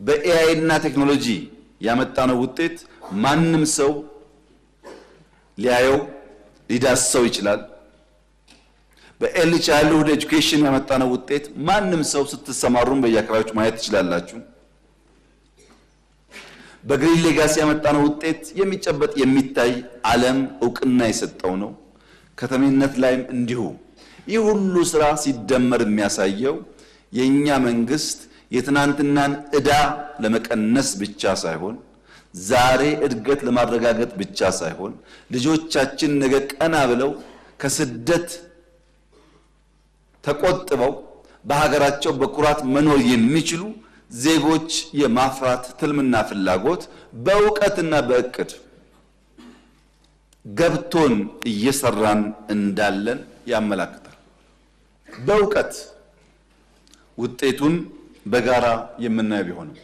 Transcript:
በኤአይ እና ቴክኖሎጂ ያመጣነው ውጤት ማንም ሰው ሊያየው ሊዳሰው ይችላል። በኤርሊ ቻይልድሁድ ኤጁኬሽን ያመጣነው ውጤት ማንም ሰው ስትሰማሩም በየአካባቢዎች ማየት ትችላላችሁ። በግሪን ሌጋሲ ያመጣነው ውጤት የሚጨበጥ የሚታይ ዓለም እውቅና የሰጠው ነው። ከተሜነት ላይም እንዲሁ። ይህ ሁሉ ስራ ሲደመር የሚያሳየው የኛ መንግስት የትናንትናን ዕዳ ለመቀነስ ብቻ ሳይሆን ዛሬ እድገት ለማረጋገጥ ብቻ ሳይሆን ልጆቻችን ነገ ቀና ብለው ከስደት ተቆጥበው በሀገራቸው በኩራት መኖር የሚችሉ ዜጎች የማፍራት ትልምና ፍላጎት በእውቀትና በእቅድ ገብቶን እየሰራን እንዳለን ያመላክታል። በእውቀት ውጤቱን በጋራ የምናየው ቢሆንም